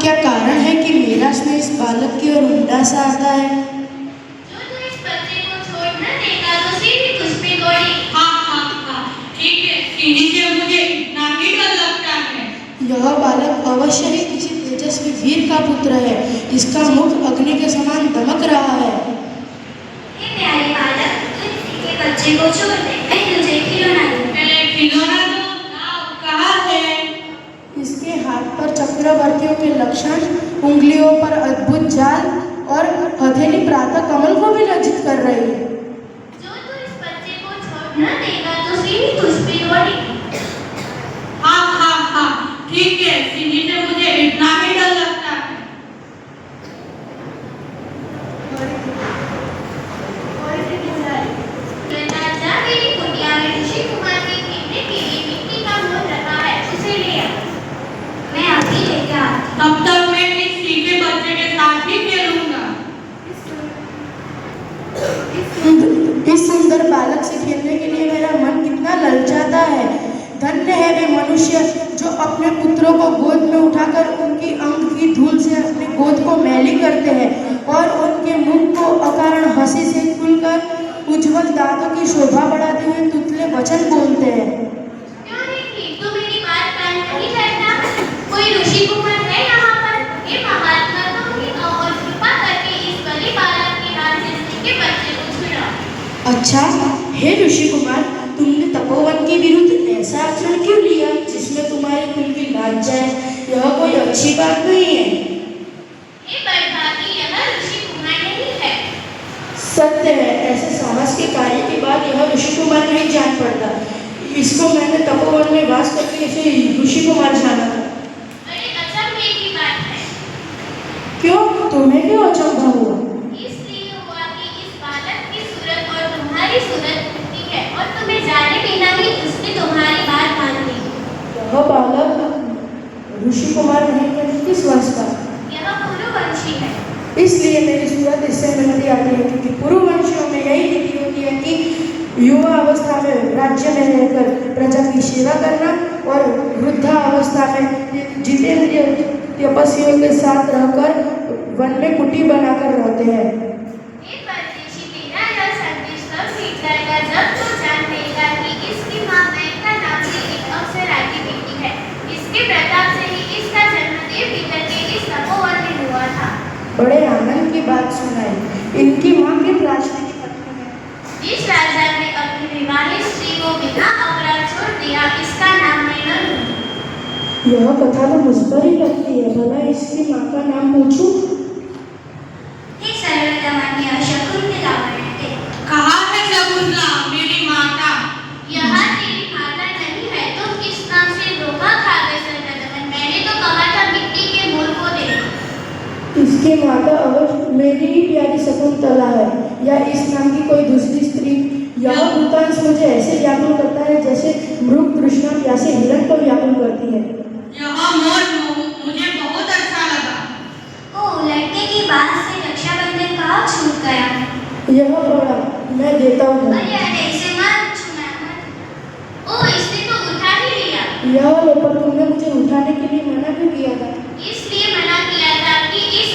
क्या कारण है कि मेरा स्नेह इस बालक की ओर उमड़ा सा आता है? जो तू इस बच्चे को छोड़ न देगा तो सीधी तुझ पे दौड़ी। हाँ, ठीक है, इन्हीं से मुझे इतना ही डर लगता है। यह बालक अवश्य ही किसी तेजस्वी वीर का पुत्र है। इसका मुख अग्नि के समान दमक रहा है। हे प्यारे बालक, तू इसी के बच्चे को छोड़ दे, मैं तुझे खिलौना दूँ। खिलौना दो, कहाँ है? इसके हाथ पर चक्रवर्तियों के लक्षण, उंगलियों पर अद्भुत जाल और हथेली प्रातः कमल को भी लज्जित कर रही है। जो तू इस बच्चे को छोड़ न देगा तो सीधी तुझ पे दौड़ी। हाँ, ठीक है, इन्हीं से मुझे इतना ही डर लगता है। राजा मेरी कुटिया में ऋषि कुमार के खेलने के लिए मिट्टी का मोर रखा है, उसे ले आ। मैं अभी लेके आती। तब तक मैं इस सीखे बच्चे के साथ ही खेलूंगा। इस सुंदर बालक से खेलने के लिए मेरा मन कितना ललचाता है। धन्य है वे मनुष्य जो अपने पुत्रों को गोद में उठाकर उनकी अंग की धूल से अपने गोद को मैली करते हैं और उनके मुख को अकारण हंसी से खुलकर उज्जवल दांतों की शोभा बढ़ाते हुए तुतले वचन बोलते हैं। क्यों नहीं, तू मेरी बात कान नहीं करता? कोई ऋषि कुमार है यहाँ पर? हे महात्मा, तुम ही आओ और कृपा करके इस बलि बालक के हाथ से सीखे बच्चे को छुड़ाओ। अच्छा, हे ऋषि कुमार, तुमने तपोवन के विरुद्ध ऐसा आचरण क्यों लिया जिसमें तुम्हारे कुल की लाज जाए? यह कोई अच्छी बात नहीं है। हे बड़भागी, यह ऋषि कुमार नहीं है। सत्य है, ऐसे साहस के कार्य के बाद यह ऋषि कुमार नहीं जान पड़ता। इसको मैंने तपोवन में वास करके इसे ऋषि कुमार जाना था। बड़े अचंभे की बात है। क्यों, तुम्हें क्यों अचंभा हुआ? इसलिए हुआ कि इस बालक की सूरत और तुम्हारी सूरत मिलती है और तुम्हें जाने बिना ही उसने तुम्हारी बात मान ली। यह बालक ऋषि कुमार नहीं है, किस वर्ष का? यह पुरुवंशी है। इसलिए मेरी सूरत इससे मिलती आती है क्योंकि पूर्ववंशियों में यही रीति होती है कि युवा अवस्था में राज्य में रहकर प्रजा की सेवा करना और वृद्धावस्था में जितेंद्रिय तपस्वियों के साथ रहकर वन में कुटी बनाकर रहते हैं। हे परदेशी, तेरा यह संदेश तब सीख जाएगा जब तू जान लेगा कि इसकी माँ मेनका नाम से एक अप्सरा की बेटी है। इसके प्रताप से ही इसका जन्म देव पितर के इस तपोवन में हुआ था। बड़े आनंद की बात सुनाई। इनकी माँ किस राष्ट्र की पत्नी है? जिस राजा ने अपनी विवाहित स्त्री को बिना अपराध छोड़ दिया, इसका नाम मैं न लूँ। यह कथा तो मुझ पर ही लगती है। भला इसकी माँ का नाम पूछूं? हे सर्वतमन्य शकुंतला वर्णते। कहाँ है शकुंतला, मेरी माता? यह तेरी माता नहीं है, तुम किस नाम से धोखा खा गए सर्वतमन? मैंने तो कहा था मिट्टी के मोर को दे। इसकी माता अवश्य मेरी ही प्यारी शकुंतला है या इस नाम की कोई दूसरी स्त्री। यह वृत्तांत मुझे ऐसे व्याकुल करता है जैसे मृग तृष्णा प्यासे हिरण को व्याकुल करती है। यह मोर मुझे बहुत अच्छा लगा। ओ, लड़के की बात से रक्षाबंधन कहाँ छूट गया? यह बड़ा मैं देता हूँ। अरे इसे मत छूना मत। ओ, इसने तो उठा ही लिया। यह लो, पर तुमने मुझे उठाने के लिए मना क्यों किया था? इसलिए मना किया था कि इस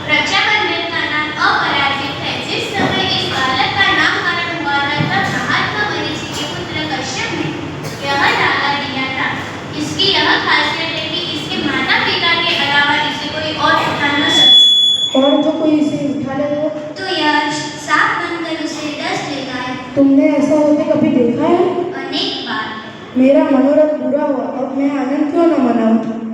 रक्षाबंधन का नाम अपराजित है। जिस समय इस बालक का नामकरण हुआ था तब महात्मा मरीचि के पुत्र कश्यप ने यह दावा दिया था। इसकी यह खासियत है कि इसके माता पिता के अलावा इसे कोई और उठा न सकता। और जो कोई इसे उठा ले तो यह सांप बनकर उसे डस लेता है। तुमने ऐसा होते कभी देखा है? अनेक बार। मेरा मनोरथ पूरा हुआ, अब मैं आनंद क्यों न मनाऊं?